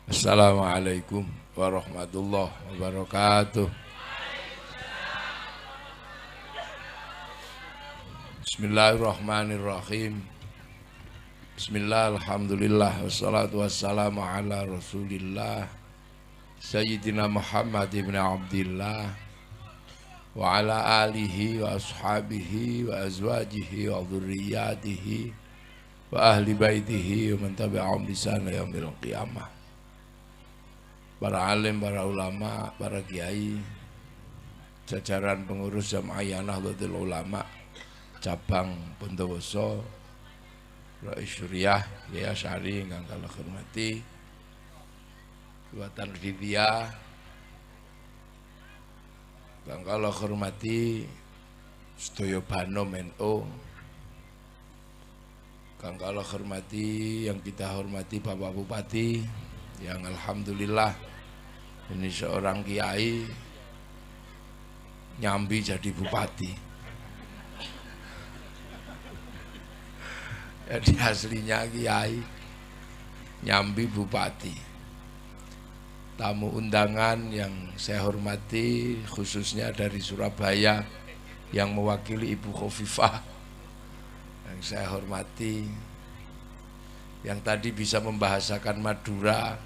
Assalamualaikum warahmatullahi wabarakatuh. Bismillahirrahmanirrahim. Bismillah, alhamdulillah, wassalatu wassalamu ala rasulillah Sayyidina Muhammad ibn Abdillah wa ala alihi wa ashabihi wa azwajihi wa dhurriyyatihi wa ahli baitihi wa man tabi'ahum bi ihsan ila yaumil qiyamah. Para alim, para ulama, para kiai, jajaran pengurus Jamaah Nahdlatul Ulama cabang Bondowoso, Rais Syuriah, Kiai Asy'ari ingkang kula hormati, Buatan Vidya, ingkang kula hormati, sedaya Banom NU, ingkang kula hormati, yang kita hormati Bapak Bupati, yang alhamdulillah ini seorang kiai nyambi jadi bupati. Jadi aslinya kiai nyambi bupati. Tamu undangan yang saya hormati khususnya dari Surabaya yang mewakili Ibu Khofifah yang saya hormati, yang tadi bisa membahasakan Madura,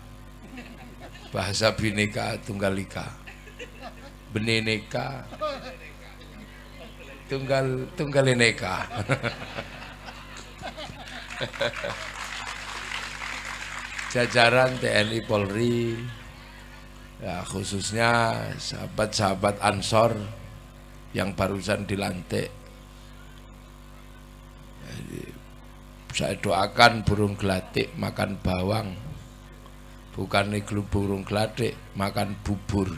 bahasa Bhinneka Tunggal Ika, Beneneka Tunggalineka. Jajaran TNI Polri, ya khususnya sahabat-sahabat Ansor yang barusan dilantik. Jadi, saya doakan burung gelatik makan bawang, bukan iglu burung gelatik makan bubur.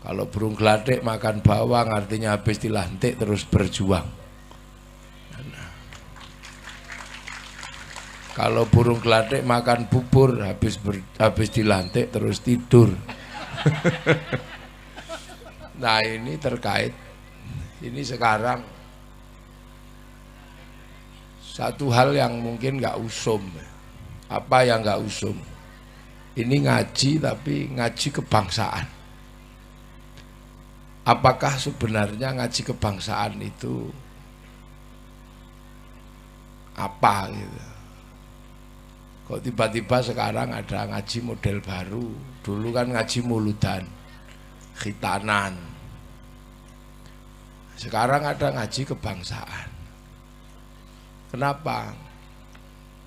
Kalau burung gelatik makan bawang artinya habis dilantik terus berjuang. Kalau burung gelatik makan bubur habis dilantik terus tidur. Nah ini terkait, ini sekarang satu hal yang mungkin nggak usum. Apa yang nggak usum? Ini ngaji tapi ngaji kebangsaan. Apakah sebenarnya ngaji kebangsaan itu apa gitu? Kok tiba-tiba sekarang ada ngaji model baru? Dulu kan ngaji muludan, khitanan. Sekarang ada ngaji kebangsaan. Kenapa?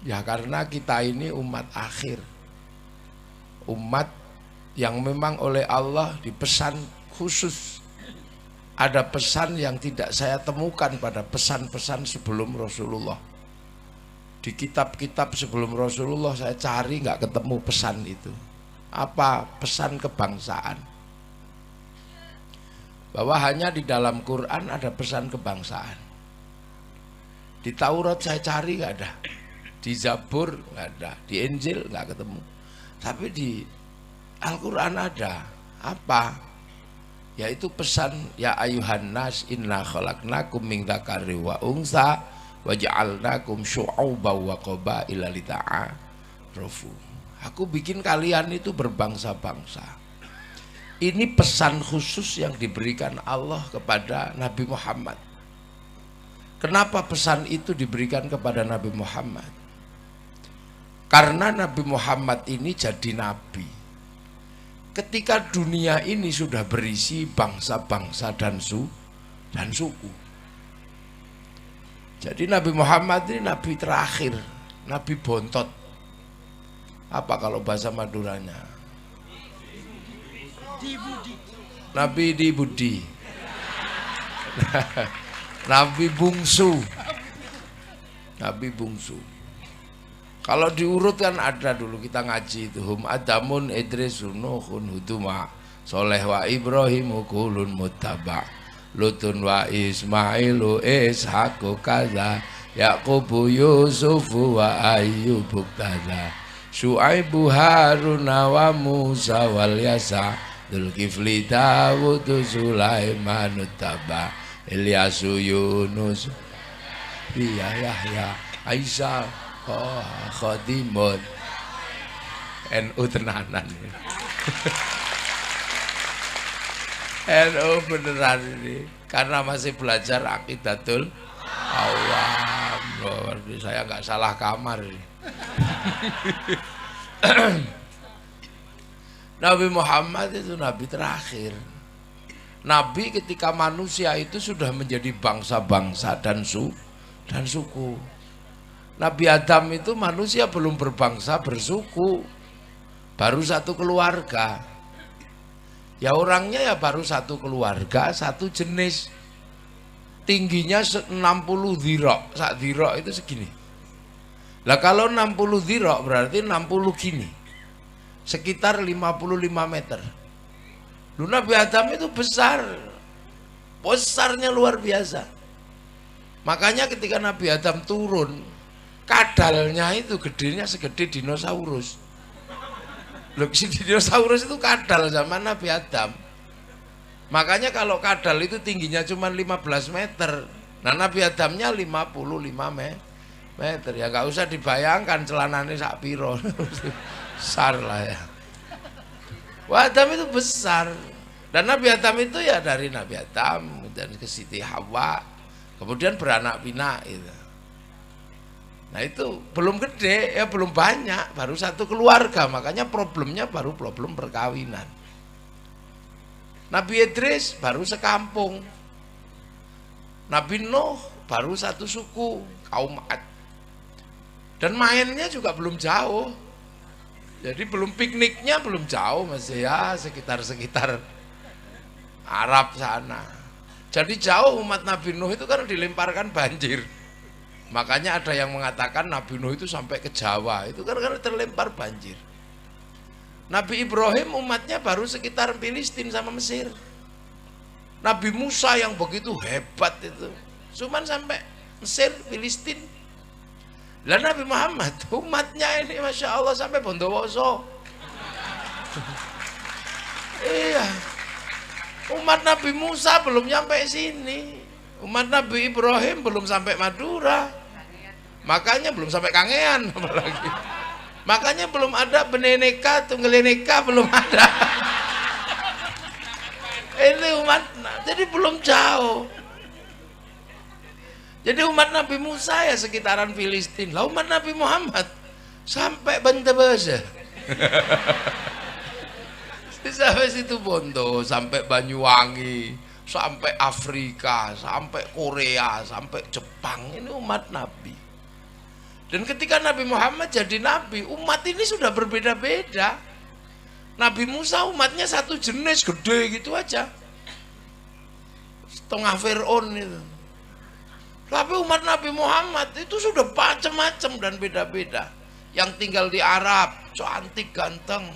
Ya karena kita ini umat akhir. Umat yang memang oleh Allah dipesan khusus. Ada pesan yang tidak saya temukan pada pesan-pesan sebelum Rasulullah. Di kitab-kitab sebelum Rasulullah saya cari nggak ketemu pesan itu. Apa pesan kebangsaan? Bahwa hanya di dalam Quran ada pesan kebangsaan. Di Taurat saya cari nggak ada, di Zabur nggak ada, di Injil nggak ketemu. Tapi di Al-Quran ada. Apa? Yaitu pesan ya ayuhan nas inna khalaqnakum min dzakari wa unsa waja'alnakum syu'uban wa qabaila lita'arafu. Aku bikin kalian itu berbangsa-bangsa. Ini pesan khusus yang diberikan Allah kepada Nabi Muhammad. Kenapa pesan itu diberikan kepada Nabi Muhammad? Karena Nabi Muhammad ini jadi nabi ketika dunia ini sudah berisi bangsa-bangsa dan suku. Jadi Nabi Muhammad ini nabi terakhir, nabi bontot. Apa kalau bahasa Maduranya? Nabi di budi. Nabi bungsu. Nabi bungsu. Kalau diurut kan ada dulu kita ngaji itu hum adamun idrisun nuhun huduma soleh wa ibrahimu kulun muttaba lutun wa ismailu ishaku kaza yaqubu yusufu wa ayyubu kaza syuaibu haruna wa musa wal yasa dzulkifli dawudu sulaiman taba ilyasu yunus biya yahya aisyah khadimun NU tenanan. NU beneran ini karena masih belajar aqidatul awam. Loh, saya nggak salah kamar ini. Nabi Muhammad itu nabi terakhir. Nabi ketika manusia itu sudah menjadi bangsa-bangsa dan suku. Nabi Adam itu manusia belum berbangsa bersuku, baru satu keluarga. Ya orangnya ya baru satu keluarga, satu jenis. Tingginya 60 dhira'. Sak dhira' itu segini. Lah kalau 60 dhira' berarti 60 gini. Sekitar 55 meter. Lu Nabi Adam itu besar. Besarnya luar biasa. Makanya ketika Nabi Adam turun, kadalnya itu gedenya segede dinosaurus. Loh, si dinosaurus itu kadal zaman Nabi Adam. Makanya kalau kadal itu tingginya cuma 15 meter. Nah Nabi Adamnya 55 meter. Ya nggak usah dibayangkan celananya sak piro. Besar lah ya. Wah, Adam itu besar. Dan Nabi Adam itu ya dari Nabi Adam dan ke Siti Hawa. Kemudian beranak pinak gitu. Nah itu belum gede, ya belum banyak, baru satu keluarga. Makanya problemnya baru problem perkawinan. Nabi Idris baru sekampung. Nabi Nuh baru satu suku, kaum Ad. Dan mainnya juga belum jauh. Jadi belum pikniknya belum jauh, masih ya sekitar Arab sana. Jadi jauh umat Nabi Nuh itu kan dilemparkan banjir. Makanya ada yang mengatakan Nabi Nuh itu sampai ke Jawa, itu kan karena terlempar banjir. Nabi Ibrahim umatnya baru sekitar Filistin sama Mesir. Nabi Musa yang begitu hebat itu cuman sampai Mesir, Filistin. Lah Nabi Muhammad umatnya ini Masya Allah sampai Bondowoso. Iya. Umat Nabi Musa belum nyampe sini. Umat Nabi Ibrahim belum sampai Madura. Makanya belum sampai Kangean apalagi. Makanya belum ada beneneka, tunggeleneka belum ada. Ini umat, jadi belum jauh. Jadi umat Nabi Musa ya sekitaran Filistin. Lah umat Nabi Muhammad sampai Bantabasa. Sampai situ Bondo, sampai Banyuwangi, sampai Afrika, sampai Korea, sampai Jepang. Ini umat Nabi. Dan ketika Nabi Muhammad jadi Nabi, umat ini sudah berbeda-beda. Nabi Musa umatnya satu jenis, gede gitu aja. Setengah Fir'aun itu. Tapi umat Nabi Muhammad itu sudah macam-macam dan beda-beda. Yang tinggal di Arab, cantik ganteng.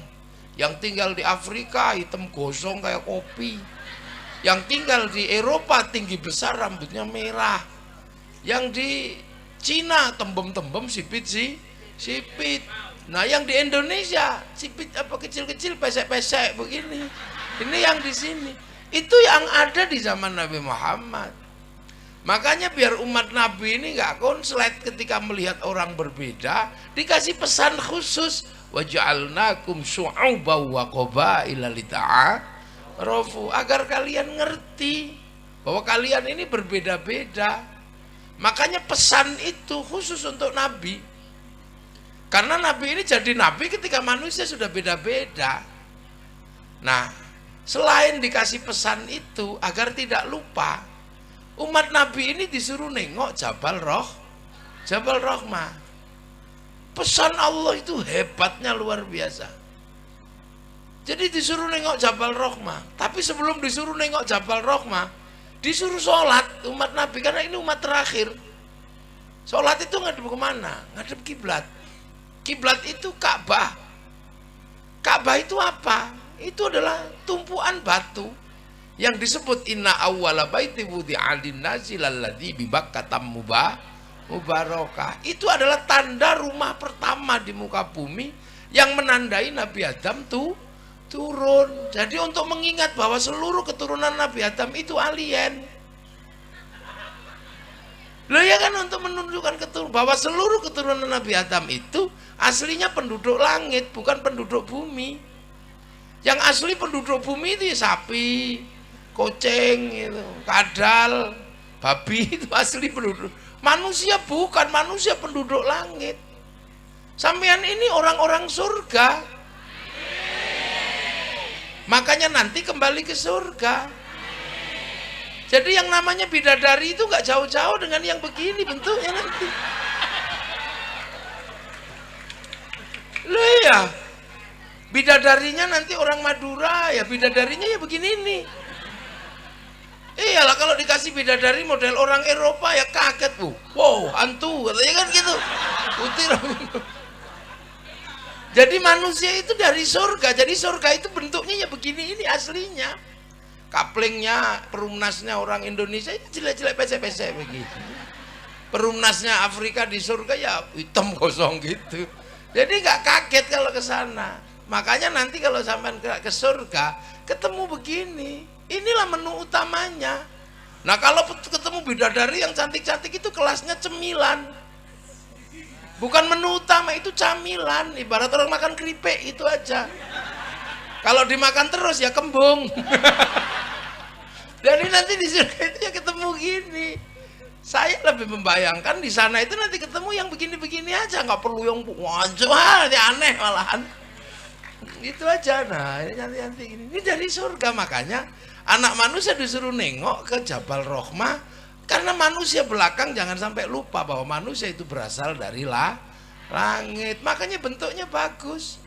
Yang tinggal di Afrika, hitam gosong kayak kopi. Yang tinggal di Eropa, tinggi besar, rambutnya merah. Yang di Cina, tembem-tembem, sipit. Nah yang di Indonesia, sipit apa kecil-kecil, pesek-pesek begini. Ini yang di sini. Itu yang ada di zaman Nabi Muhammad. Makanya biar umat Nabi ini nggak konslet ketika melihat orang berbeda, dikasih pesan khusus, waja'alnakum syu'uban wa qabaila lita'arafu, agar kalian ngerti bahwa kalian ini berbeda-beda. Makanya pesan itu khusus untuk Nabi. Karena Nabi ini jadi Nabi ketika manusia sudah beda-beda. Nah, selain dikasih pesan itu agar tidak lupa, umat Nabi ini disuruh nengok Jabal Rahmah. Pesan Allah itu hebatnya luar biasa. Jadi disuruh nengok Jabal Rahmah. Tapi sebelum disuruh nengok Jabal Rahmah, disuruh sholat umat Nabi, karena ini umat terakhir. Sholat itu ngadep kemana? Ngadep kiblat. Kiblat itu Ka'bah. Ka'bah itu apa? Itu adalah tumpuan batu yang disebut inna awwala baiti wudi'a lin-nasi lalladzi bi Bakkah mubarakah. Itu adalah tanda rumah pertama di muka bumi yang menandai Nabi Adam turun. Jadi untuk mengingat bahwa seluruh keturunan Nabi Adam itu alien. Loh ya kan, untuk menunjukkan bahwa seluruh keturunan Nabi Adam itu aslinya penduduk langit, bukan penduduk bumi. Yang asli penduduk bumi itu ya sapi, kucing, itu, kadal, babi, itu asli penduduk. Manusia bukan, manusia penduduk langit. Sampean ini orang-orang surga. Makanya nanti kembali ke surga. Jadi yang namanya bidadari itu nggak jauh-jauh dengan yang begini bentuknya nanti. Loh ya, bidadarinya nanti orang Madura, ya bidadarinya ya begini nih. Iyalah, kalau dikasih bidadari model orang Eropa ya kaget, wow, hantu katanya kan gitu. Putih. Jadi manusia itu dari surga, jadi surga itu bentuknya ya begini ini aslinya. Kaplingnya, perumnasnya orang Indonesia itu jelek-jelek pesek-pesek begitu. Perumnasnya Afrika di surga ya hitam kosong gitu. Jadi nggak kaget kalau ke sana. Makanya nanti kalau sampai ke surga ketemu begini, inilah menu utamanya. Nah kalau ketemu bidadari yang cantik-cantik itu kelasnya cemilan, bukan menu utama, itu camilan. Ibarat orang makan keripik itu aja. Kalau dimakan terus ya kembung. Jadi nanti di surga itu ya ketemu gini. Saya lebih membayangkan di sana itu nanti ketemu yang begini-begini aja, nggak perlu yang wajah aneh malahan. Itu aja. Nah ini nanti gini. Ini dari surga, makanya anak manusia disuruh nengok ke Jabal Rahmah, karena manusia belakang jangan sampai lupa bahwa manusia itu berasal dari langit. Makanya bentuknya bagus.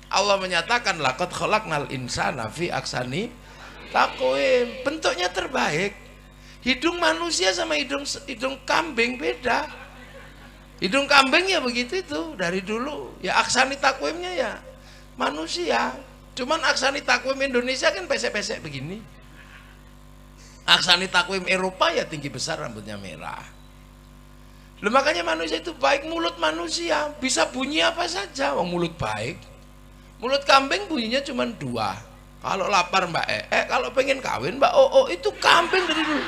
Allah menyatakan laqad khalaqnal insana fi ahsani taqwim. Bentuknya terbaik. Hidung manusia sama hidung kambing beda. Hidung kambing ya begitu itu dari dulu. Ya ahsani taqwimnya ya manusia. Cuman ahsani taqwim Indonesia kan pesek-pesek begini. Ahsani taqwim Eropa ya tinggi besar, rambutnya merah. Loh, makanya manusia itu baik. Mulut manusia bisa bunyi apa saja, wong mulut baik. Mulut kambing bunyinya cuma 2. Kalau lapar Mbak kalau pengen kawin Mbak itu kambing dari dulu.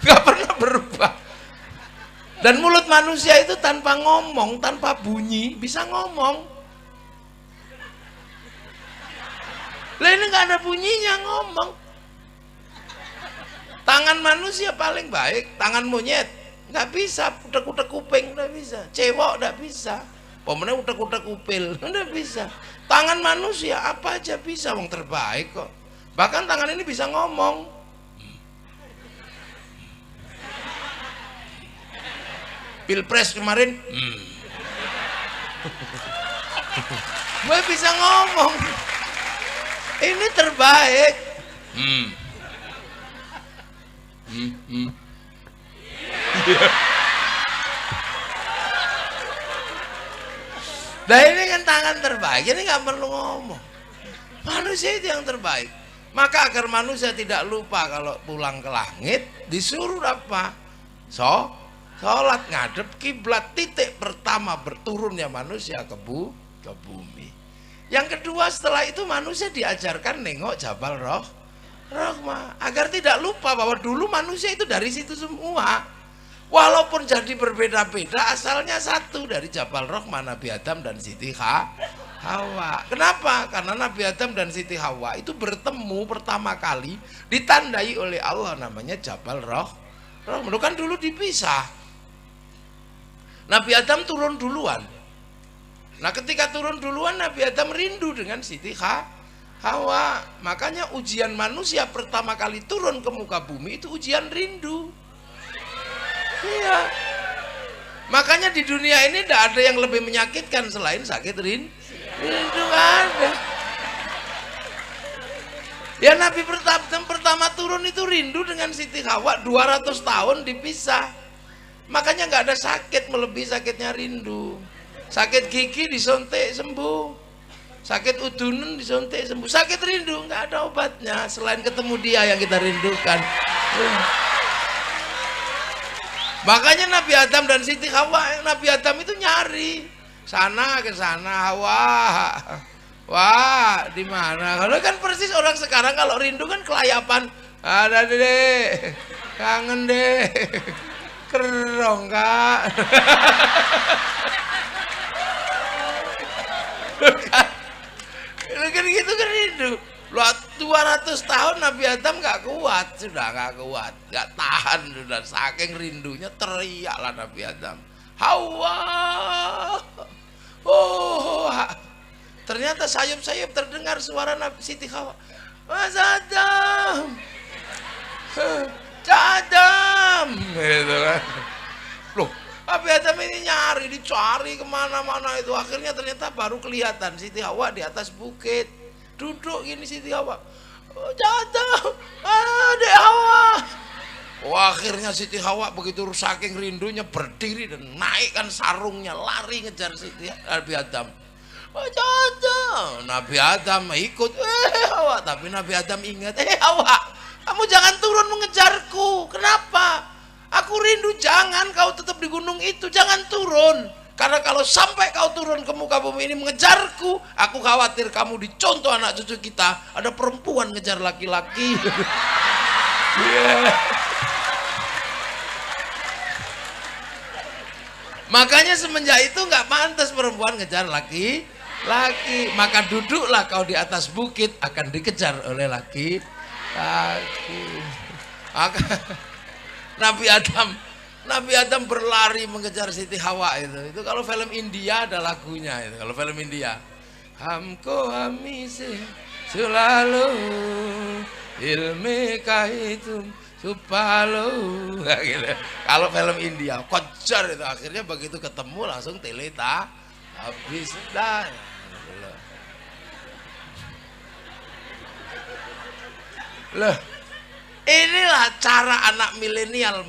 Gak pernah berubah. Dan mulut manusia itu tanpa ngomong, tanpa bunyi, bisa ngomong. Lah ini gak ada bunyinya, ngomong. Tangan manusia paling baik, tangan monyet. Gak bisa, utek-utek kuping gak bisa. Cewek gak bisa. Pemenang utek-utek upil, udah bisa. Tangan manusia apa aja bisa, wong terbaik kok. Bahkan tangan ini bisa ngomong. Pilpres kemarin, gue bisa ngomong. Ini terbaik. Nah ini kan tangan terbaik, ini nggak perlu ngomong. Manusia itu yang terbaik. Maka agar manusia tidak lupa kalau pulang ke langit, disuruh apa? Sholat ngadep kiblat. Titik pertama berturunnya manusia ke bumi. Yang kedua setelah itu manusia diajarkan nengok Jabal Rahmah, agar tidak lupa bahwa dulu manusia itu dari situ semua. Walaupun jadi berbeda-beda, asalnya satu, dari Jabal Rahmah, Nabi Adam dan Siti Hawa. Kenapa? Karena Nabi Adam dan Siti Hawa itu bertemu pertama kali ditandai oleh Allah, namanya Jabal Rahmah. Kan dulu dipisah. Nabi Adam turun duluan. Nah ketika turun duluan, Nabi Adam rindu dengan Siti Hawa. Makanya ujian manusia pertama kali turun ke muka bumi itu ujian rindu. Iya. Makanya di dunia ini tidak ada yang lebih menyakitkan selain sakit rindu. Gak ada. Ya Nabi pertama turun itu rindu dengan Siti Hawa, 200 tahun dipisah. Makanya nggak ada sakit melebihi sakitnya rindu. Sakit gigi disontek sembuh, sakit udunan disontek sembuh. Sakit rindu nggak ada obatnya selain ketemu dia yang kita rindukan. Makanya Nabi Adam dan Siti Hawa, Nabi Adam itu nyari sana ke sana, wah di mana? Kalau kan persis orang sekarang kalau rindu kan kelayapan, ada deh, kangen deh. Kerong Kak. Kan gitu kan rindu. 200 tahun Nabi Adam nggak kuat, sudah nggak kuat, nggak tahan sudah, saking rindunya teriaklah Nabi Adam, Hawa. Oh, ternyata sayup-sayup terdengar suara Nabi Siti Hawa, Mas Adam, Adam, gitu kan. Loh, Nabi Adam ini nyari, dicari kemana-mana itu, akhirnya ternyata baru kelihatan Siti Hawa di atas bukit, duduk gini Siti Hawa, Adam, Adek Hawa. Wah, akhirnya Siti Hawa begitu saking rindunya berdiri dan naikkan sarungnya, lari ngejar Siti Nabi Adam. Adam, Nabi Adam ikut, Hawa, tapi Nabi Adam ingat, Hawa, kamu jangan turun mengejarku. Kenapa? Aku rindu. Jangan kau tetap di gunung itu, jangan turun. Karena kalau sampai kau turun ke muka bumi ini mengejarku, aku khawatir kamu dicontoh anak cucu kita. Ada perempuan ngejar laki-laki. Yeah. Makanya semenjak itu nggak pantas perempuan ngejar laki-laki. Maka duduklah kau di atas bukit, akan dikejar oleh laki-laki. Maka Nabi Adam berlari mengejar Siti Hawa itu kalau film India ada lagunya itu. Kalau film India, Hamko Hamise selalu ilmi kahitum supalo, gitu. Kalau film India kejar itu, akhirnya begitu ketemu langsung teleta habis dah. Loh, inilah cara anak milenial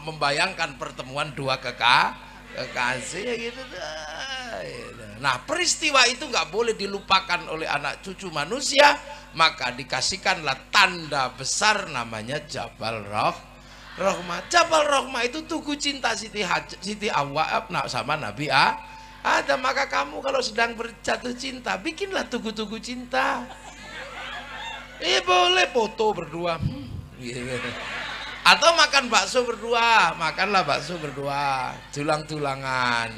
membayangkan pertemuan dua kekasih gitu. Nah, peristiwa itu nggak boleh dilupakan oleh anak cucu manusia, maka dikasihkanlah tanda besar namanya Jabal Rahmah. Jabal Rahmah itu tugu cinta Siti Hawa sama Nabi Adam. Maka kamu kalau sedang berjatuh cinta, bikinlah tugu-tugu cinta. Boleh foto berdua, atau makan bakso berdua, makanlah bakso berdua, tulang-tulangan.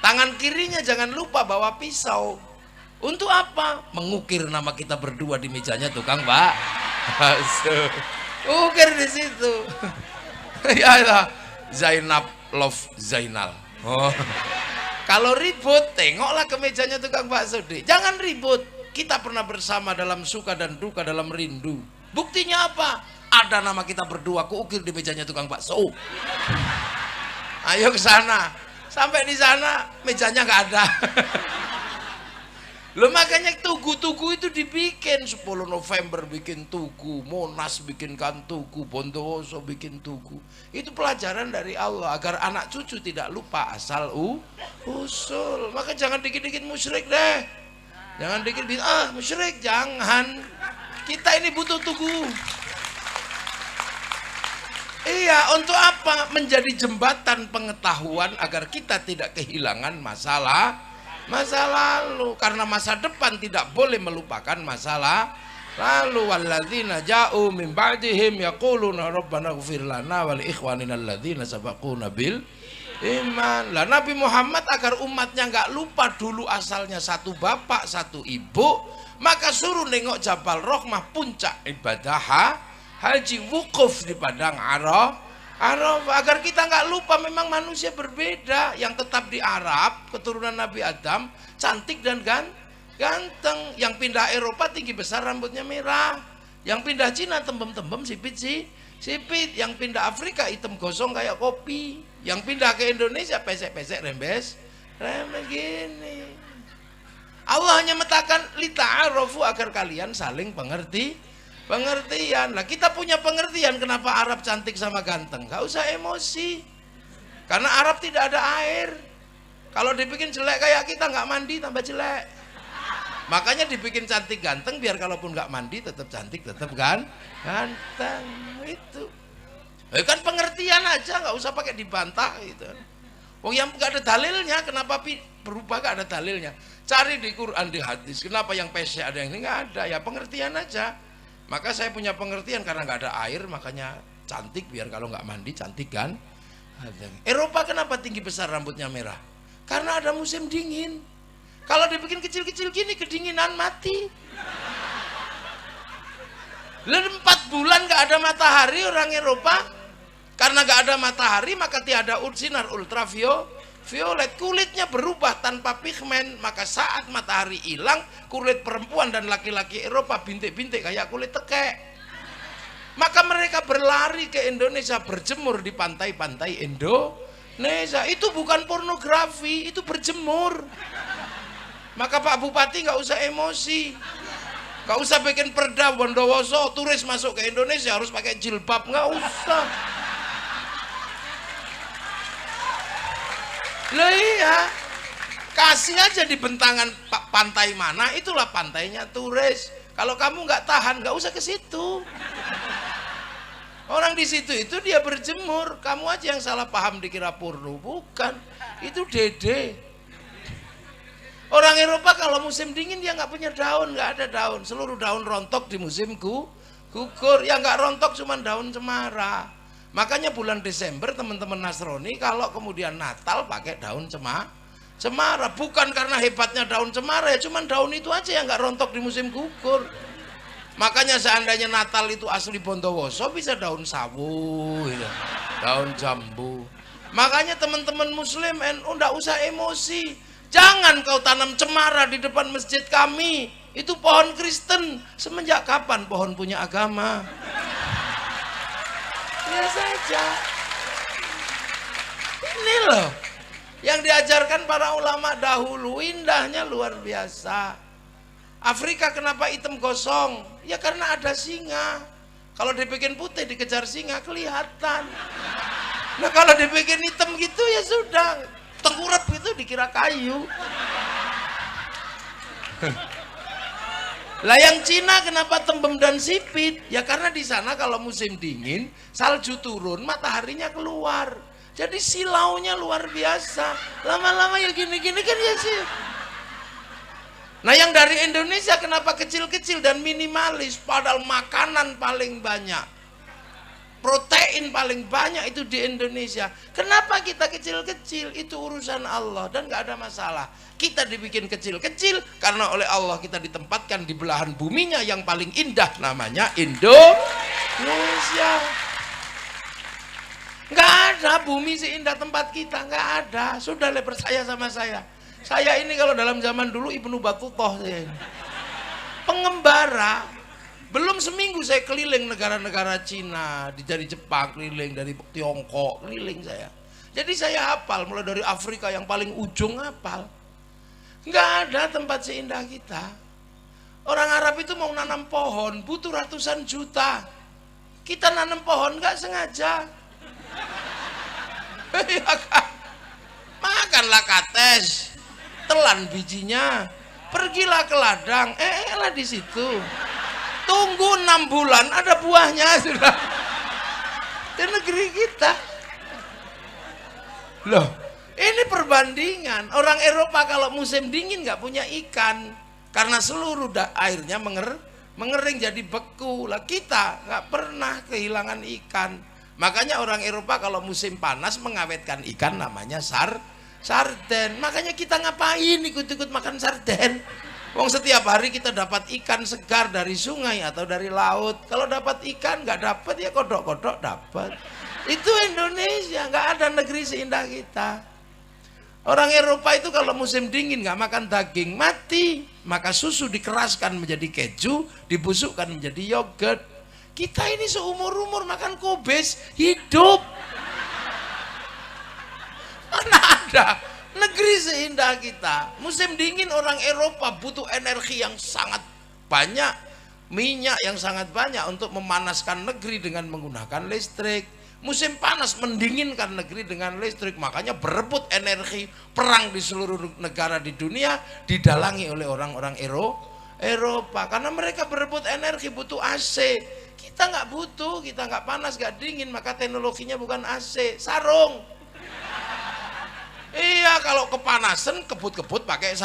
Tangan kirinya jangan lupa bawa pisau. Untuk apa? Mengukir nama kita berdua di mejanya tukang bakso. Ukir di situ. Ya, Zainab love Zainal. Oh. Kalau ribut, tengoklah ke mejanya tukang bakso deh. Jangan ribut. Kita pernah bersama dalam suka dan duka, dalam rindu. Buktinya apa? Ada nama kita berdua, kuukir di mejanya tukang bakso. Ayo ke sana. Sampai di sana mejanya nggak ada. Loh, makanya tugu-tugu itu dibikin. 10 November bikin tugu, Monas bikinkan tugu, Bondowoso bikin tugu. Itu pelajaran dari Allah agar anak cucu tidak lupa asal usul. Maka jangan dikit-dikit musyrik deh. Jangan dikit-dikit musyrik, jangan. Kita ini butuh tugu. Iya, untuk apa? Menjadi jembatan pengetahuan agar kita tidak kehilangan masa lalu. Karena masa depan tidak boleh melupakan masalah lalu. Walladzina ja'u min ba'dihim yaquluna rabbana ighfir lana wa li ikhwanina alladzina sabaquna bil iman. Lah Nabi Muhammad agar umatnya nggak lupa dulu asalnya satu bapak satu ibu, maka suruh nengok Jabal Rahmah, puncak ibadah haji, wukuf di padang Arafah, agar kita nggak lupa memang manusia berbeda. Yang tetap di Arab keturunan Nabi Adam cantik dan ganteng. Yang pindah Eropa tinggi besar rambutnya merah. Yang pindah Cina tembem-tembem sipit. Yang pindah Afrika hitam gosong kayak kopi. Yang pindah ke Indonesia pesek-pesek rembes gini. Allah hanya metakan lita'arofu agar kalian saling pengertian. Lah kita punya pengertian kenapa Arab cantik sama ganteng. Gak usah emosi. Karena Arab tidak ada air. Kalau dibikin jelek kayak kita nggak mandi tambah jelek. Makanya dibikin cantik ganteng biar kalaupun nggak mandi tetap cantik, tetap ganteng itu. Kan pengertian aja, nggak usah pakai dibantah gitu. Wong yang nggak ada dalilnya, kenapa berubah nggak ada dalilnya? Cari di Quran, di hadis. Kenapa yang pesek ada yang ini nggak ada? Ya pengertian aja. Maka saya punya pengertian karena nggak ada air, makanya cantik, biar kalau nggak mandi cantik kan. Eropa kenapa tinggi besar rambutnya merah? Karena ada musim dingin. Kalau dibikin kecil-kecil gini kedinginan mati. Lalu 4 bulan nggak ada matahari orang Eropa. Karena nggak ada matahari maka tiada sinar ultraviolet, kulitnya berubah tanpa pigmen. Maka saat matahari hilang, kulit perempuan dan laki-laki Eropa bintik-bintik kayak kulit tekek. Maka mereka berlari ke Indonesia, berjemur di pantai-pantai Indonesia. Itu bukan pornografi, itu berjemur. Maka Pak Bupati nggak usah emosi, nggak usah bikin perda Bondowoso turis masuk ke Indonesia harus pakai jilbab, nggak usah. Loh iya, kasih aja di bentangan pantai mana, itulah pantainya turis. Kalau kamu nggak tahan, nggak usah ke situ. Orang di situ itu dia berjemur, kamu aja yang salah paham dikira porno, bukan. Itu dede. Orang Eropa kalau musim dingin dia nggak punya daun, nggak ada daun. Seluruh daun rontok di musim gugur. Yang nggak rontok cuma daun cemara. Makanya bulan Desember teman-teman Nasrani kalau kemudian Natal pakai daun cemara. Bukan karena hebatnya daun cemara ya, cuma daun itu aja yang nggak rontok di musim gugur. Makanya seandainya Natal itu asli Bondowoso bisa daun sawu, ya. Daun jambu. Makanya teman-teman Muslim NU nggak usah emosi. Jangan kau tanam cemara di depan masjid kami. Itu pohon Kristen. Semenjak kapan pohon punya agama? Ya saja. Ini loh yang diajarkan para ulama dahulu, indahnya luar biasa. Afrika kenapa hitam gosong? Ya karena ada singa. Kalau dibikin putih dikejar singa kelihatan. Nah kalau dibikin hitam gitu ya sudah, tengkurap itu dikira kayu. Lah yang Cina kenapa tembem dan sipit? Ya karena di sana kalau musim dingin salju turun, mataharinya keluar. Jadi silaunya luar biasa. Lama-lama ya gini-gini kan ya sih. Nah yang dari Indonesia kenapa kecil-kecil dan minimalis? Padahal makanan paling banyak, protein paling banyak itu di Indonesia. Kenapa kita kecil-kecil? Itu urusan Allah dan nggak ada masalah. Kita dibikin kecil-kecil karena oleh Allah kita ditempatkan di belahan buminya yang paling indah, namanya Indonesia. Nggak ada bumi seindah tempat kita, nggak ada. Sudah percaya sama saya. Saya ini kalau dalam zaman dulu Ibnu Battutoh saya ini. Pengembara. Belum seminggu saya keliling negara-negara Cina, dari Jepang keliling, dari Tiongkok keliling saya. Jadi saya hafal mulai dari Afrika yang paling ujung hafal. Nggak ada tempat seindah kita. Orang Arab itu mau nanam pohon butuh ratusan juta. Kita nanam pohon nggak sengaja. Ya kan? Makanlah kates, telan bijinya, pergilah ke ladang, lah di situ. Tunggu 6 bulan ada buahnya sudah. Di negeri kita. Loh, ini perbandingan. Orang Eropa kalau musim dingin nggak punya ikan karena seluruh airnya mengering jadi beku. Lah kita nggak pernah kehilangan ikan. Makanya orang Eropa kalau musim panas mengawetkan ikan namanya sarden. Makanya kita ngapain ikut-ikut makan sarden? Wong setiap hari kita dapat ikan segar dari sungai atau dari laut. Kalau dapat ikan nggak dapat ya kodok-kodok dapat. Itu Indonesia, nggak ada negeri seindah kita. Orang Eropa itu kalau musim dingin nggak makan daging mati, maka susu dikeraskan menjadi keju, dibusukkan menjadi yogurt. Kita ini seumur-umur makan kobes hidup. Mana ada negeri seindah kita. Musim dingin orang Eropa butuh energi yang sangat banyak, minyak yang sangat banyak untuk memanaskan negeri dengan menggunakan listrik. Musim panas mendinginkan negeri dengan listrik. Makanya berebut energi, perang di seluruh negara di dunia didalangi oleh orang-orang Eropa karena mereka berebut energi, butuh AC. Kita nggak butuh, kita nggak panas, nggak dingin, maka teknologinya bukan AC, sarung. Iya, kalau kepanasan kebut-kebut pakai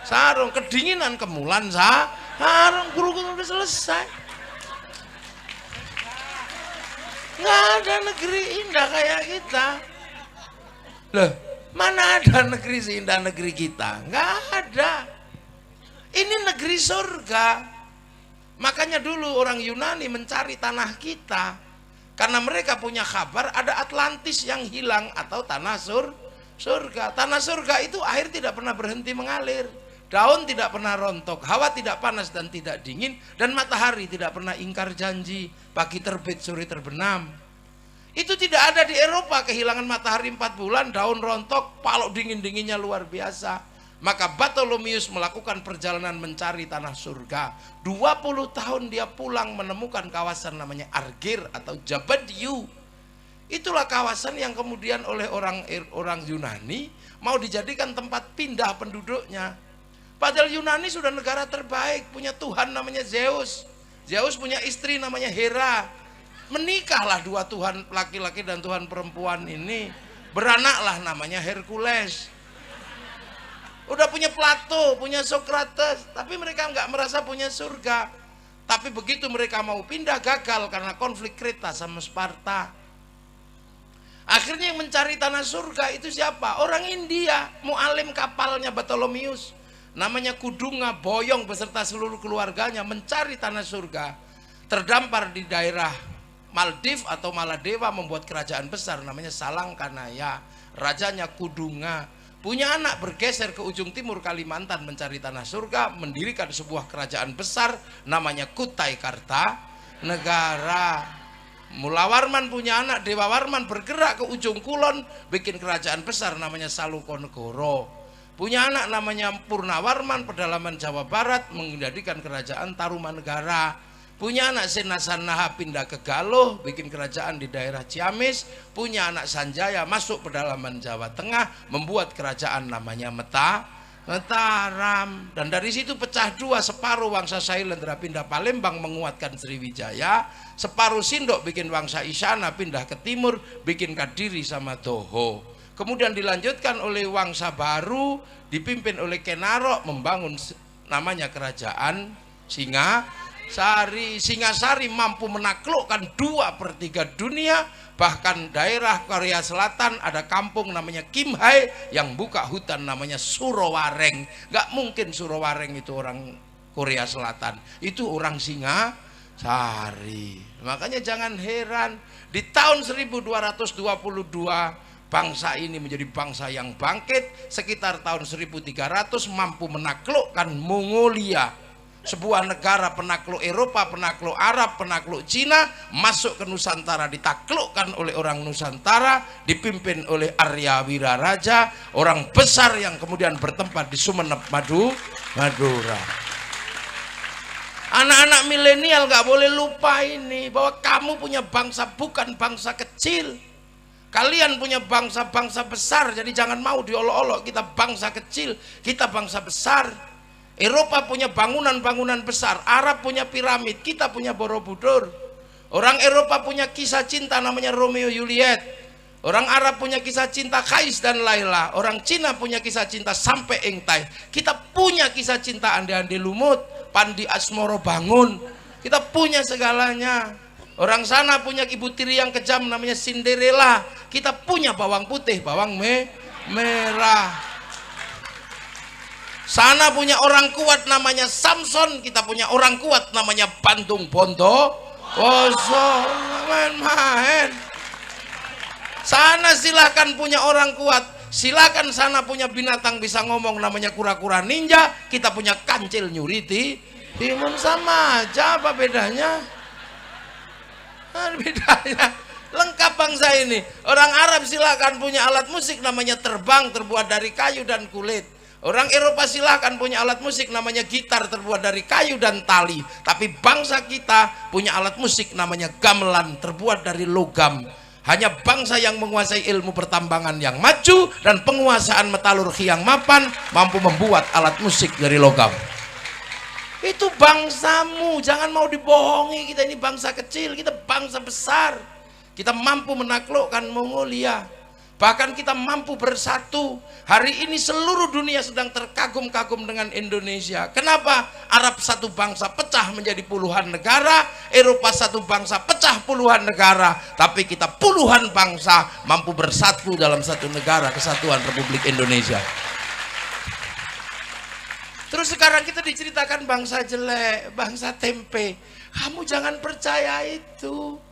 sarung, kedinginan kemulan sarung, guru udah selesai. Nggak ada negeri indah kayak kita. Loh, mana ada negeri seindah negeri kita? Nggak ada. Ini negeri surga. Makanya dulu orang Yunani mencari tanah kita, karena mereka punya kabar ada Atlantis yang hilang atau tanah surga. Tanah surga itu air tidak pernah berhenti mengalir, daun tidak pernah rontok, hawa tidak panas dan tidak dingin, dan matahari tidak pernah ingkar janji, pagi terbit sore terbenam. Itu tidak ada di Eropa, kehilangan matahari 4 bulan, daun rontok, palok dingin-dinginnya luar biasa. Maka Bartholomeus melakukan perjalanan mencari tanah surga. 20 tahun dia pulang menemukan kawasan namanya Argir atau Jabadiu. Itulah kawasan yang kemudian oleh orang Yunani mau dijadikan tempat pindah penduduknya. Padahal Yunani sudah negara terbaik, punya Tuhan namanya Zeus. Zeus punya istri namanya Hera. Menikahlah dua Tuhan laki-laki dan Tuhan perempuan ini. Beranaklah namanya Hercules. Udah punya Plato, punya Socrates, tapi mereka nggak merasa punya surga. Tapi begitu mereka mau pindah, gagal karena konflik Kreta sama Sparta. Akhirnya yang mencari tanah surga itu siapa? Orang India, mualim kapalnya Bartholomeus. Namanya Kudunga Boyong beserta seluruh keluarganya mencari tanah surga. Terdampar di daerah Maldives atau Maladewa, membuat kerajaan besar namanya Salangkanaya. Rajanya Kudunga. Punya anak, bergeser ke ujung timur Kalimantan mencari tanah surga, mendirikan sebuah kerajaan besar namanya Kutai Kartanegara. Mulawarman punya anak, Dewa Warman, bergerak ke ujung kulon, bikin kerajaan besar namanya Salukonegoro. Punya anak namanya Purnawarman, pedalaman Jawa Barat, menjadikan kerajaan Tarumanegara. Punya anak Senasanaha pindah ke Galuh, bikin kerajaan di daerah Ciamis. Punya anak Sanjaya masuk pedalaman Jawa Tengah, membuat kerajaan namanya Mataram. Dan dari situ pecah dua, separuh Wangsa Sailendra pindah Palembang menguatkan Sriwijaya, separuh Sindok bikin Wangsa Isyana pindah ke timur, bikin Kadiri sama Toho. Kemudian dilanjutkan oleh Wangsa Baru, dipimpin oleh Kenarok, membangun namanya kerajaan Singasari mampu menaklukkan 2/3 dunia. Bahkan daerah Korea Selatan ada kampung namanya Kimhae yang buka hutan namanya Surowareng. Gak mungkin Surowareng itu orang Korea Selatan, itu orang Singasari. Makanya jangan heran di tahun 1222 bangsa ini menjadi bangsa yang bangkit. Sekitar tahun 1300 mampu menaklukkan Mongolia, sebuah negara penakluk Eropa, penakluk Arab, penakluk Cina, masuk ke Nusantara, ditaklukkan oleh orang Nusantara, dipimpin oleh Arya Wiraraja, orang besar yang kemudian bertempat di Sumeneb, Madura. Anak-anak milenial gak boleh lupa ini, bahwa kamu punya bangsa bukan bangsa kecil. Kalian punya bangsa-bangsa besar, jadi jangan mau diolok-olok. Kita bangsa kecil, kita bangsa besar. Eropa punya bangunan-bangunan besar, Arab punya piramid, kita punya Borobudur. Orang Eropa punya kisah cinta namanya Romeo Juliet. Orang Arab punya kisah cinta Kais dan Laila. Orang Cina punya kisah cinta Sampai Engtai. Kita punya kisah cinta Ande-Ande Lumut, Pandi Asmoro Bangun. Kita punya segalanya. Orang sana punya ibu tiri yang kejam namanya Cinderella. Kita punya bawang putih, bawang merah. Sana punya orang kuat namanya Samson, kita punya orang kuat namanya Bandung Bondowoso. Main-main. Sana silakan punya orang kuat, silakan sana punya binatang bisa ngomong namanya kura-kura ninja, kita punya kancil nyuriti. Timun sama aja, apa bedanya? Bedanya lengkap bangsa ini. Orang Arab silakan punya alat musik namanya terbang, terbuat dari kayu dan kulit. Orang Eropa silahkan punya alat musik namanya gitar, terbuat dari kayu dan tali. Tapi bangsa kita punya alat musik namanya gamelan, terbuat dari logam. Hanya bangsa yang menguasai ilmu pertambangan yang maju dan penguasaan metalurgi yang mapan mampu membuat alat musik dari logam. Itu bangsamu, jangan mau dibohongi. Kita ini bangsa kecil, kita bangsa besar. Kita mampu menaklukkan Mongolia. Bahkan kita mampu bersatu. Hari ini seluruh dunia sedang terkagum-kagum dengan Indonesia. Kenapa? Arab satu bangsa pecah menjadi puluhan negara, Eropa satu bangsa pecah puluhan negara, tapi kita puluhan bangsa mampu bersatu dalam satu negara, kesatuan Republik Indonesia. Terus sekarang kita diceritakan bangsa jelek, bangsa tempe. Kamu jangan percaya itu.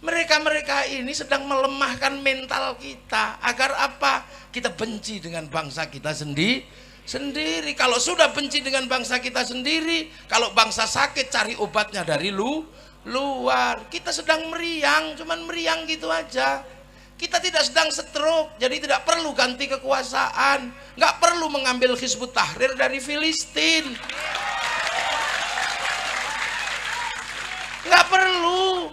Mereka-mereka ini sedang melemahkan mental kita. Agar apa? Kita benci dengan bangsa kita sendiri. Kalau sudah benci dengan bangsa kita sendiri, kalau bangsa sakit cari obatnya dari luar. Kita sedang meriang, cuman meriang gitu aja. Kita tidak sedang stroke, jadi tidak perlu ganti kekuasaan. Nggak perlu mengambil Hizbut Tahrir dari Filistin. Nggak perlu.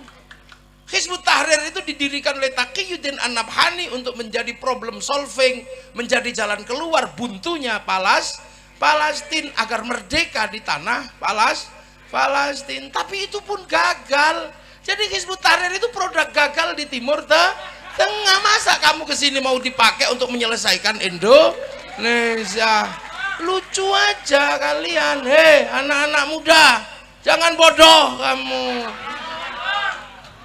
Hizbut Tahrir itu didirikan oleh Taqiyuddin An-Nabhani untuk menjadi problem solving, menjadi jalan keluar buntunya Palestina agar merdeka di tanah Palestina. Tapi itu pun gagal. Jadi Hizbut Tahrir itu produk gagal di Timur Tengah. Masa kamu kesini mau dipakai untuk menyelesaikan Indonesia? Lucu aja kalian. Hei anak-anak muda, jangan bodoh kamu.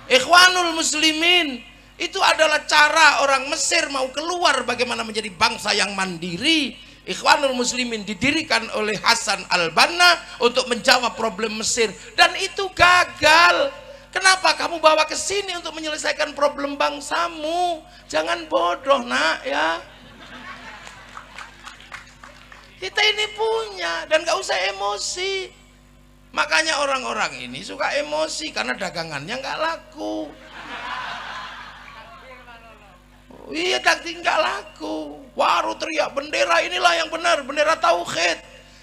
Ikhwanul Muslimin itu adalah cara orang Mesir mau keluar bagaimana menjadi bangsa yang mandiri. Ikhwanul Muslimin didirikan oleh Hasan al-Banna untuk menjawab problem Mesir, dan itu gagal. Kenapa kamu bawa ke sini untuk menyelesaikan problem bangsamu? Jangan bodoh nak ya. Kita ini punya, dan gak usah emosi. Makanya orang-orang ini suka emosi karena dagangannya nggak laku. Iya, daging nggak laku. Baru teriak bendera inilah yang benar, bendera tauhid.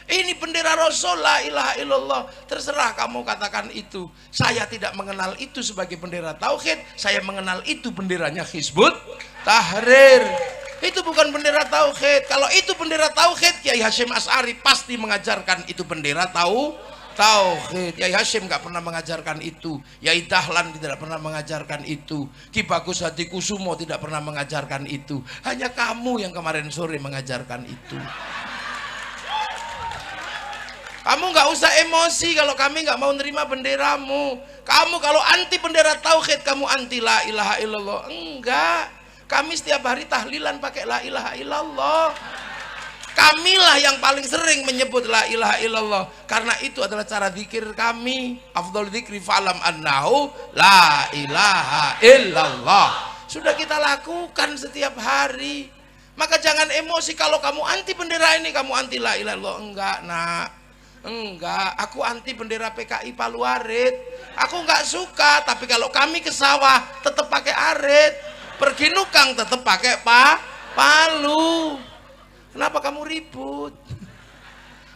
Ini bendera Rasul, la ilaha illallah. Terserah kamu katakan itu. Saya tidak mengenal itu sebagai bendera tauhid. Saya mengenal itu benderanya Hizbut Tahrir. Itu bukan bendera tauhid. Kalau itu bendera tauhid, Kiai Hasyim Asy'ari pasti mengajarkan itu bendera tauhid. Yai Hasyim nggak pernah mengajarkan itu. Yai Dahlan tidak pernah mengajarkan itu. Ki Bagus Hadikusumo tidak pernah mengajarkan itu. Hanya kamu yang kemarin sore mengajarkan itu. Kamu nggak usah emosi kalau kami nggak mau nerima benderamu. Kamu kalau anti bendera tauhid, kamu anti la ilaha illallah. Enggak. Kami setiap hari tahlilan pakai la ilaha illallah. Kamilah yang paling sering menyebut la ilaha illallah, karena itu adalah cara zikir kami. Afdhal dzikri fa'lam annahu la ilaha illallah. Sudah kita lakukan setiap hari. Maka jangan emosi kalau kamu anti bendera ini, kamu anti la ilaha illallah. Enggak nak, enggak. Aku anti bendera PKI Palu Arit. Aku enggak suka, tapi kalau kami ke sawah tetap pakai arit, pergi nukang tetap pakai palu. Kenapa kamu ribut?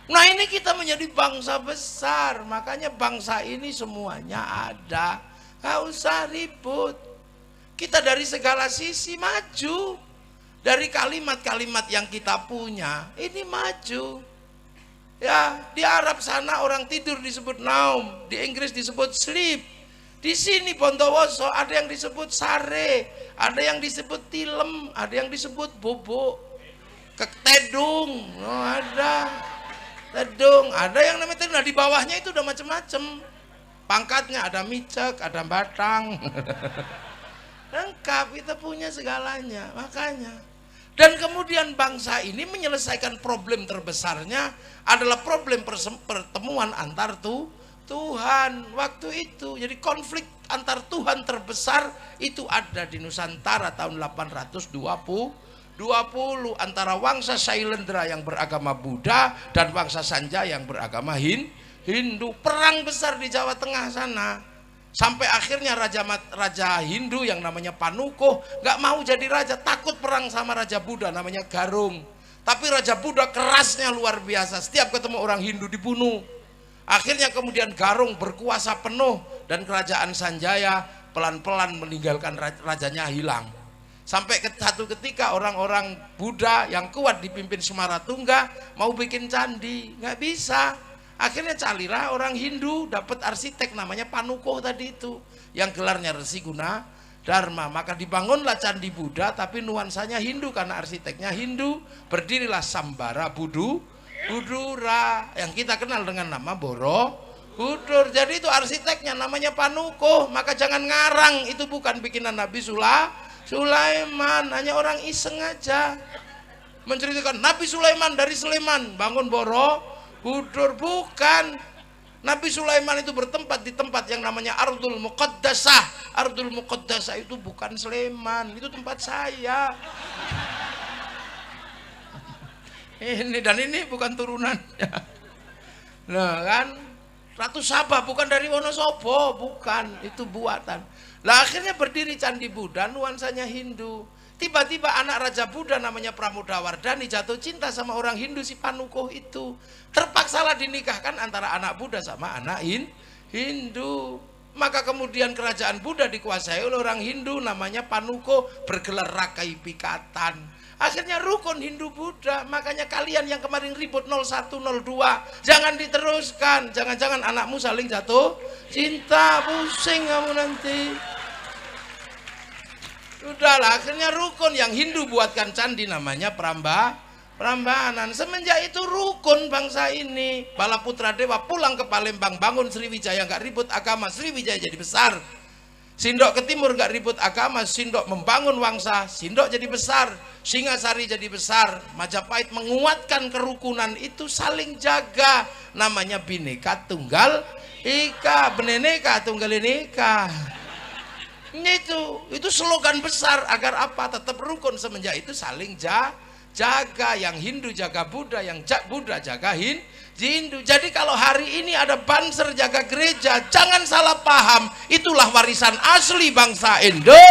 Nah ini kita menjadi bangsa besar, makanya bangsa ini semuanya ada. Gak usah ribut. Kita dari segala sisi maju. Dari kalimat-kalimat yang kita punya, ini maju. Ya, di Arab sana orang tidur disebut naum, di Inggris disebut sleep. Di sini Bondowoso ada yang disebut sare, ada yang disebut tilem, ada yang disebut bobo. Ketedung, oh ada tedung, ada yang namanya tedung. Nah di bawahnya itu udah macam-macam pangkatnya, ada micek, ada batang. Lengkap, kita punya segalanya. Makanya, dan kemudian bangsa ini menyelesaikan problem terbesarnya adalah problem pertemuan antar Tuhan waktu itu. Jadi konflik antar Tuhan terbesar itu ada di Nusantara tahun 820 antara Wangsa Shailendra yang beragama Buddha dan Wangsa Sanjaya yang beragama Hindu. Perang besar di Jawa Tengah sana, sampai akhirnya raja Hindu yang namanya Panukuh nggak mau jadi raja, takut perang sama raja Buddha namanya Garung. Tapi raja Buddha kerasnya luar biasa, setiap ketemu orang Hindu dibunuh. Akhirnya kemudian Garung berkuasa penuh dan kerajaan Sanjaya pelan-pelan meninggalkan rajanya hilang. Sampai satu ketika orang-orang Buddha yang kuat dipimpin Sumaratungga mau bikin candi, nggak bisa. Akhirnya carilah orang Hindu, dapat arsitek namanya Panukuh tadi itu, yang gelarnya Resi Guna Dharma. Maka dibangunlah Candi Buddha tapi nuansanya Hindu karena arsiteknya Hindu. Berdirilah Sambara Budura yang kita kenal dengan nama Borobudur. Jadi itu arsiteknya namanya Panukuh. Maka jangan ngarang, itu bukan bikinan Nabi Sulaiman, hanya orang iseng aja menceritakan Nabi Sulaiman dari Sleman bangun Borobudur. Bukan. Nabi Sulaiman itu bertempat di tempat yang namanya Ardul Muqaddasah. Ardul Muqaddasah itu bukan Sleman, itu tempat saya. Ini dan ini bukan turunannya. Nah kan, Ratu Sabah bukan dari Wonosobo, bukan, itu buatan. Lah akhirnya berdiri Candi Buddha, nuansanya Hindu. Tiba-tiba anak Raja Buddha namanya Pramodawardhani jatuh cinta sama orang Hindu si Panukuh itu. Terpaksalah dinikahkan antara anak Buddha sama anak Hindu. Maka kemudian kerajaan Buddha dikuasai oleh orang Hindu namanya Panukuh, bergelar Rakai Pikatan. Akhirnya rukun Hindu Buddha. Makanya kalian yang kemarin ribut 01, 02 jangan diteruskan. Jangan-jangan anakmu saling jatuh cinta, pusing kamu nanti. Udahlah, akhirnya rukun yang Hindu buatkan candi namanya Prambanan. Semenjak itu rukun bangsa ini. Balaputra Dewa pulang ke Palembang bangun Sriwijaya, nggak ribut agama, Sriwijaya jadi besar. Sindok ke timur nggak ribut agama, Sindok membangun Wangsa, Sindok jadi besar. Singasari jadi besar. Majapahit menguatkan kerukunan itu, saling jaga. Namanya Bhinneka Tunggal Ika, Bhinneka Tunggal Ika. Itu slogan besar agar apa? Tetap rukun. Semenjak itu saling jaga. Yang Hindu jaga Buddha, yang Buddha jaga Hindu. Jadi kalau hari ini ada banser jaga gereja, jangan salah paham, itulah warisan asli bangsa Indonesia.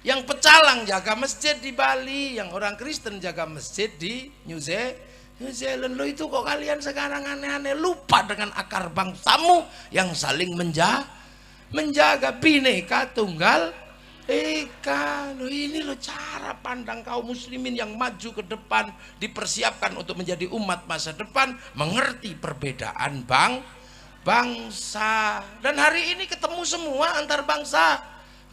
Yang pecalang jaga masjid di Bali, yang orang Kristen jaga masjid di New Zealand. Lo itu kok kalian sekarang aneh-aneh, lupa dengan akar bangsamu yang saling menjaga Bhinneka Tunggal Ika. Lo ini lo cara pandang kaum muslimin yang maju ke depan, dipersiapkan untuk menjadi umat masa depan, mengerti perbedaan bangsa. Dan hari ini ketemu semua antar bangsa,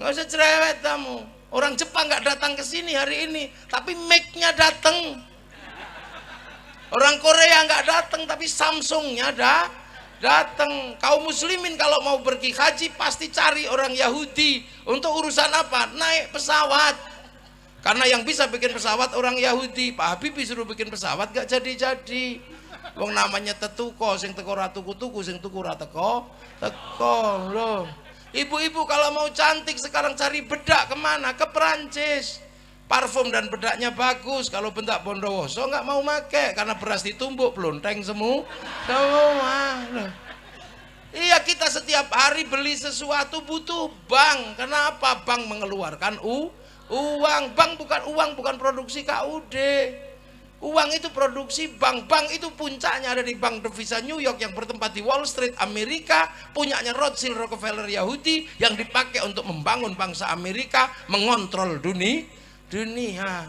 nggak usah cerewet kamu. Orang Jepang nggak datang ke sini hari ini, tapi Mac-nya datang. Orang Korea nggak datang, tapi Samsungnya datang. Kaum muslimin kalau mau pergi haji pasti cari orang Yahudi. Untuk urusan apa? Naik pesawat. Karena yang bisa bikin pesawat orang Yahudi. Pak Habibie suruh bikin pesawat gak jadi-jadi. Wong namanya tetuko, sing teko ra tuku-tuku, sing tuku ra teko loh. Ibu-ibu kalau mau cantik sekarang cari bedak kemana? Ke Perancis. Parfum dan bedaknya bagus. Kalau bentak Bondowoso nggak mau make karena beras ditumbuk pelonteng semua. Iya, kita setiap hari beli sesuatu butuh bank. Kenapa? Bank mengeluarkan uang. Bank bukan produksi KUD. Uang itu produksi bank. Bank itu puncaknya ada di Bank Devisa New York yang bertempat di Wall Street Amerika, punyanya Rothschild Rockefeller Yahudi yang dipakai untuk membangun bangsa Amerika, mengontrol dunia.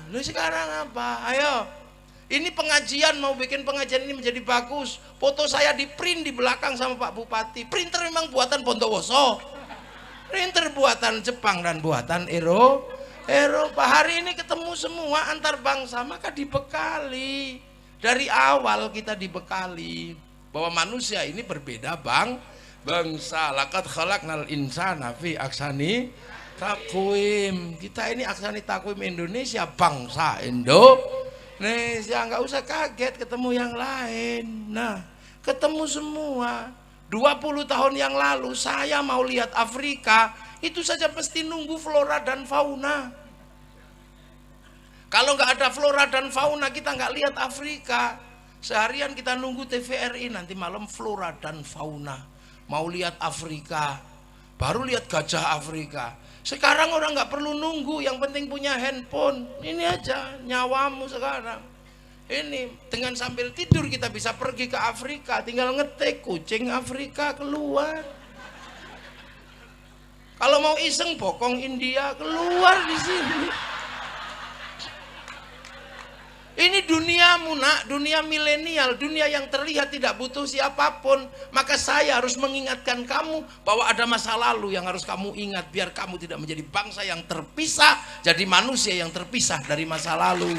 Lu sekarang apa? Ayo, ini pengajian, mau bikin pengajian ini menjadi bagus, foto saya di print di belakang sama Pak Bupati. Printer memang buatan Bondowoso, printer buatan Jepang dan buatan Eropa. Hari ini ketemu semua antar bangsa, maka dibekali. Dari awal kita dibekali bahwa manusia ini berbeda bangsa. Laqad khalaqnal insana fi ahsani takwim. Kita ini aksani takwim Indonesia, bangsa Indonesia. Nggak usah kaget ketemu yang lain. Nah, ketemu semua. 20 tahun yang lalu saya mau lihat Afrika, itu saja mesti nunggu flora dan fauna. Kalau nggak ada flora dan fauna, kita nggak lihat Afrika. Seharian kita nunggu TVRI, nanti malam flora dan fauna. Mau lihat Afrika, baru lihat gajah Afrika. Sekarang orang nggak perlu nunggu, yang penting punya handphone. Ini aja nyawamu sekarang. Ini dengan sambil tidur kita bisa pergi ke Afrika, tinggal ngetik kucing Afrika keluar. Kalau mau iseng bokong India keluar di sini. Ini dunia duniamu nak, dunia milenial, dunia yang terlihat tidak butuh siapapun. Maka saya harus mengingatkan kamu bahwa ada masa lalu yang harus kamu ingat, biar kamu tidak menjadi bangsa yang terpisah, jadi manusia yang terpisah dari masa lalu.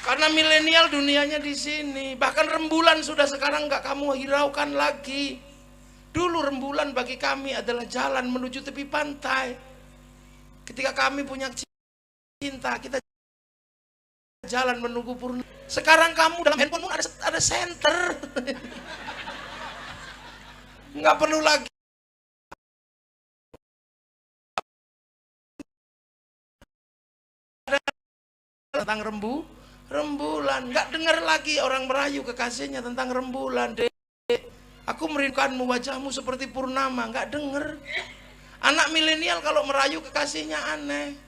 Karena milenial dunianya di sini. Bahkan rembulan sudah sekarang nggak kamu hiraukan lagi. Dulu rembulan bagi kami adalah jalan menuju tepi pantai. Ketika kami punya cinta, kita jalan menunggu purnama. Sekarang kamu dalam handphonemu ada senter. Nggak perlu lagi tentang rembulan. Nggak dengar lagi orang merayu kekasihnya tentang rembulan. Dek, aku merindukanmu, wajahmu seperti purnama. Nggak denger. Anak milenial kalau merayu kekasihnya aneh.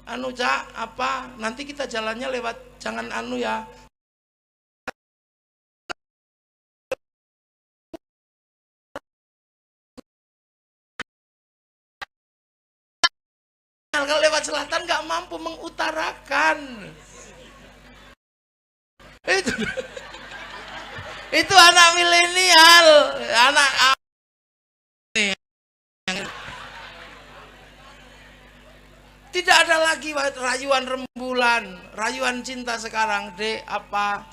Anu Cak, apa? Nanti kita jalannya lewat, jangan anu ya. Kalau lewat selatan nggak mampu mengutarakan. Itu anak milenial, anak tidak ada lagi rayuan rembulan, rayuan cinta sekarang. Dek, apa?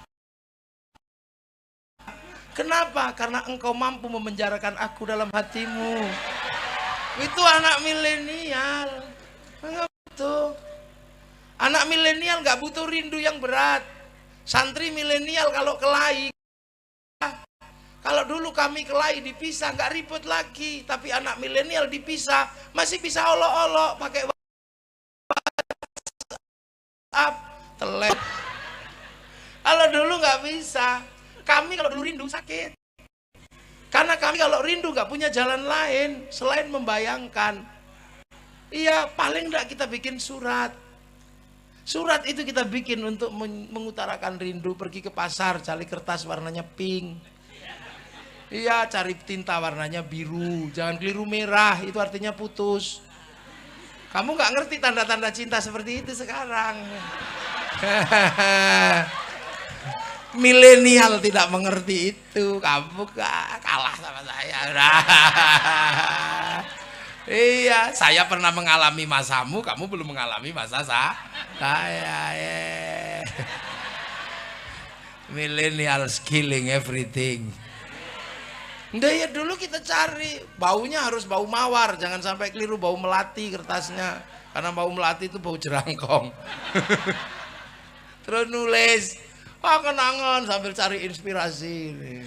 Kenapa? Karena engkau mampu memenjarakan aku dalam hatimu. Itu anak milenial. Enggak butuh. Anak milenial nggak butuh rindu yang berat. Santri milenial kalau kelahi, kalau dulu kami kelahi dipisah nggak ribut lagi, tapi anak milenial dipisah masih bisa olok-olok pakai WhatsApp, telek. Kalau dulu nggak bisa. Kami kalau dulu rindu sakit. Karena kami kalau rindu nggak punya jalan lain selain membayangkan. Iya, paling nggak kita bikin surat. Surat itu kita bikin untuk mengutarakan rindu. Pergi ke pasar, cari kertas warnanya pink. Iya, cari tinta warnanya biru. Jangan keliru merah, itu artinya putus. Kamu nggak ngerti tanda-tanda cinta seperti itu sekarang. Milenial tidak mengerti itu. Kamu kalah sama saya. Iya, saya pernah mengalami masamu, kamu belum mengalami masa saya. Millennials killing everything. Udah ya, dulu kita cari baunya harus bau mawar, jangan sampai keliru bau melati kertasnya, karena bau melati itu bau jerangkong. Terus nulis, kenangan sambil cari inspirasi nih.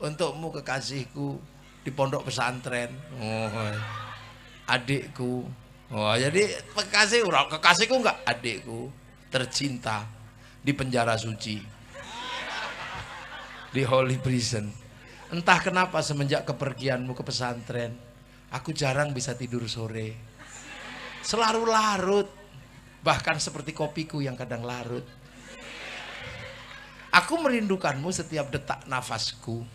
Untukmu kekasihku di pondok pesantren. Adikku. Jadi kekasihku enggak, adikku tercinta di penjara suci, di holy prison. Entah kenapa semenjak kepergianmu ke pesantren, aku jarang bisa tidur sore. Selalu larut, bahkan seperti kopiku yang kadang larut. Aku merindukanmu setiap detak nafasku,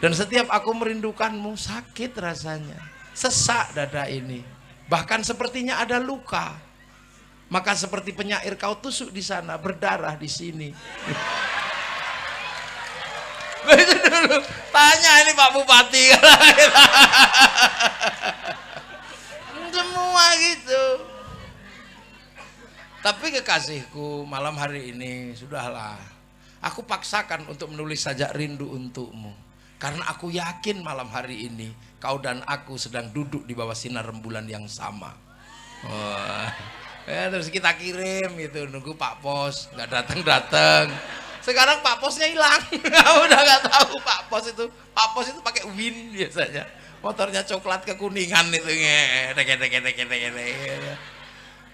dan setiap aku merindukanmu sakit rasanya. Sesak dada ini, bahkan sepertinya ada luka. Maka seperti penyair kau tusuk di sana, berdarah di sini. Itu dulu. Tanya ini Pak Bupati. Semua gitu. Tapi kekasihku, malam hari ini sudahlah. Aku paksakan untuk menulis sajak rindu untukmu. Karena aku yakin malam hari ini kau dan aku sedang duduk di bawah sinar rembulan yang sama. Ya, terus kita kirim gitu, nunggu Pak Pos, nggak datang. Sekarang Pak Posnya hilang. Udah nggak tahu Pak Pos itu. Pak Pos itu pakai Win biasanya. Motornya coklat kekuningan itu.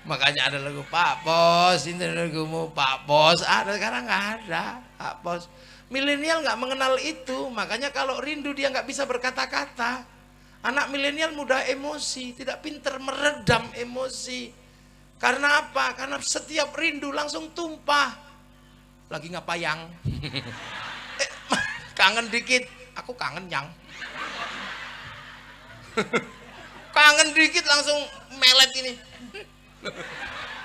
Makanya ada lagu Pak Pos, ini lagumu Pak Pos. Ada, sekarang nggak ada Pak Pos. Milenial nggak mengenal itu, makanya kalau rindu dia nggak bisa berkata-kata. Anak milenial mudah emosi, tidak pinter meredam emosi. Karena apa? Karena setiap rindu langsung tumpah. Lagi ngapayang? Kangen dikit, aku kangen yang. Kangen dikit langsung melet ini.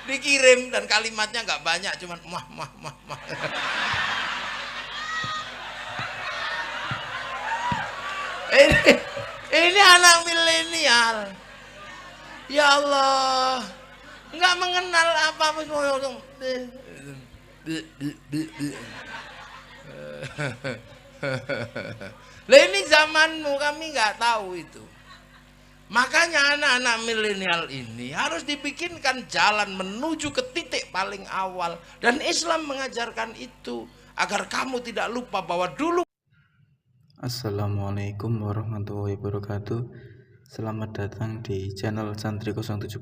Dikirim dan kalimatnya nggak banyak, cuman mah. Ini anak milenial. Ya Allah, nggak mengenal apa-apa. Lah ini zamanmu, kami nggak tahu itu. Makanya anak-anak milenial ini harus dibikinkan jalan menuju ke titik paling awal. Dan Islam mengajarkan itu agar kamu tidak lupa bahwa dulu. Assalamualaikum warahmatullahi wabarakatuh. Selamat datang di channel Santri 017.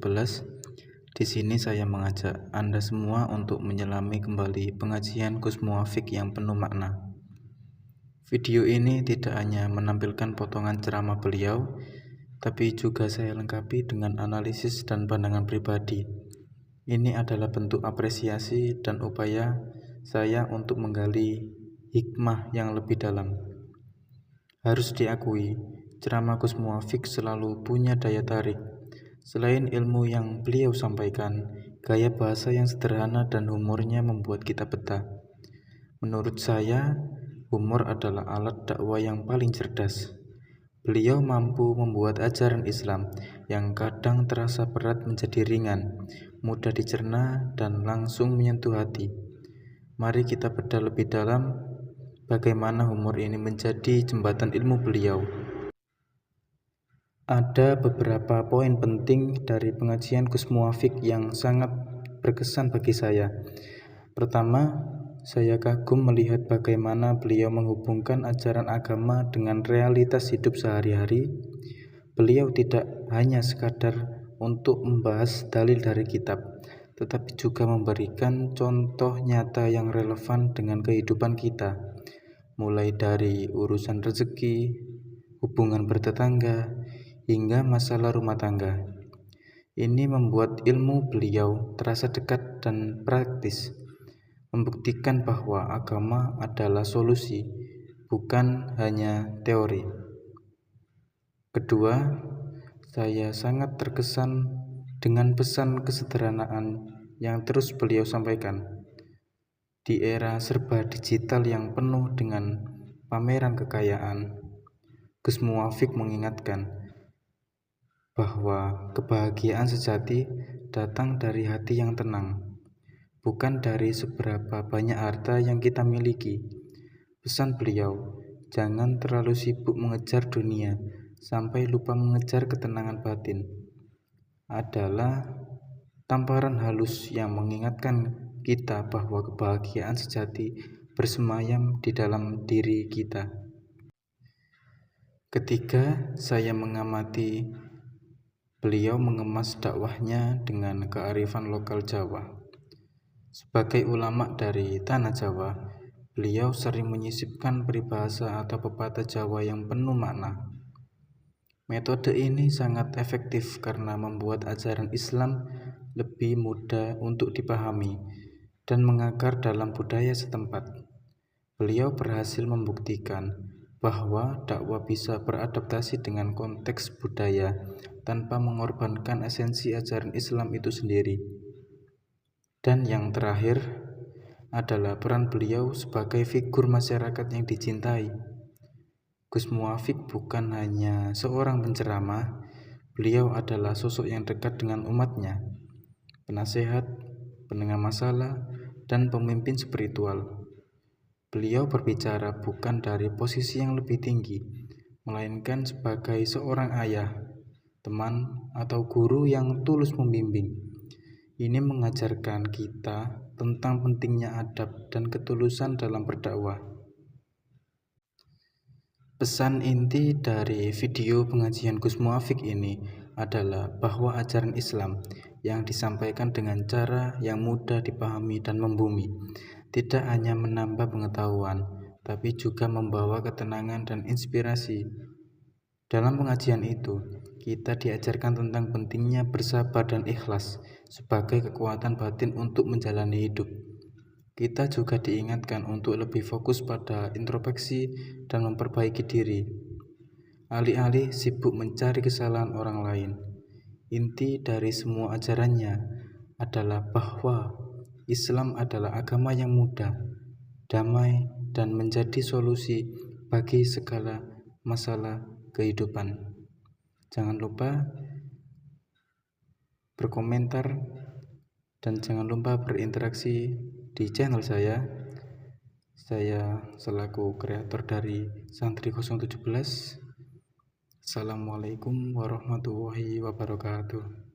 Di sini saya mengajak Anda semua untuk menyelami kembali pengajian Gus Muwafiq yang penuh makna. Video ini tidak hanya menampilkan potongan ceramah beliau, tapi juga saya lengkapi dengan analisis dan pandangan pribadi. Ini adalah bentuk apresiasi dan upaya saya untuk menggali hikmah yang lebih dalam. Harus diakui, ceramah Gus Muwafiq selalu punya daya tarik. Selain ilmu yang beliau sampaikan, gaya bahasa yang sederhana dan humornya membuat kita betah. Menurut saya, humor adalah alat dakwah yang paling cerdas. Beliau mampu membuat ajaran Islam yang kadang terasa berat menjadi ringan, mudah dicerna, dan langsung menyentuh hati. Mari kita bedah lebih dalam bagaimana humor ini menjadi jembatan ilmu beliau. Ada beberapa poin penting dari pengajian Gus Muwafiq yang sangat berkesan bagi saya. Pertama, saya kagum melihat bagaimana beliau menghubungkan ajaran agama dengan realitas hidup sehari-hari. Beliau tidak hanya sekadar untuk membahas dalil dari kitab, tetapi juga memberikan contoh nyata yang relevan dengan kehidupan kita, mulai dari urusan rezeki, hubungan bertetangga, hingga masalah rumah tangga. Ini membuat ilmu beliau terasa dekat dan praktis, membuktikan bahwa agama adalah solusi, bukan hanya teori. Kedua, saya sangat terkesan dengan pesan kesederhanaan yang terus beliau sampaikan. Di era serba digital yang penuh dengan pameran kekayaan, Gus Muwafiq mengingatkan bahwa kebahagiaan sejati datang dari hati yang tenang, bukan dari seberapa banyak harta yang kita miliki. Pesan beliau, jangan terlalu sibuk mengejar dunia sampai lupa mengejar ketenangan batin, adalah tamparan halus yang mengingatkan kita bahwa kebahagiaan sejati bersemayam di dalam diri kita. Ketiga, saya mengamati beliau mengemas dakwahnya dengan kearifan lokal Jawa. Sebagai ulama dari tanah Jawa, beliau sering menyisipkan peribahasa atau pepatah Jawa yang penuh makna. Metode ini sangat efektif karena membuat ajaran Islam lebih mudah untuk dipahami dan mengakar dalam budaya setempat. Beliau berhasil membuktikan bahwa dakwah bisa beradaptasi dengan konteks budaya tanpa mengorbankan esensi ajaran Islam itu sendiri. Dan yang terakhir adalah peran beliau sebagai figur masyarakat yang dicintai. Gus Muwafiq bukan hanya seorang penceramah, beliau adalah sosok yang dekat dengan umatnya, penasehat, pendengar masalah, dan pemimpin spiritual. Beliau berbicara bukan dari posisi yang lebih tinggi, melainkan sebagai seorang ayah, teman, atau guru yang tulus membimbing. Ini mengajarkan kita tentang pentingnya adab dan ketulusan dalam berdakwah. Pesan inti dari video pengajian Gus Muwafiq ini adalah bahwa ajaran Islam yang disampaikan dengan cara yang mudah dipahami dan membumi tidak hanya menambah pengetahuan, tapi juga membawa ketenangan dan inspirasi. Dalam pengajian itu, kita diajarkan tentang pentingnya bersabar dan ikhlas sebagai kekuatan batin untuk menjalani hidup. Kita juga diingatkan untuk lebih fokus pada introspeksi dan memperbaiki diri, alih-alih sibuk mencari kesalahan orang lain. Inti dari semua ajarannya adalah bahwa Islam adalah agama yang mudah, damai, dan menjadi solusi bagi segala masalah kehidupan. Jangan lupa berkomentar dan jangan lupa berinteraksi di channel saya. Saya selaku kreator dari Santri 017. Assalamualaikum warahmatullahi wabarakatuh.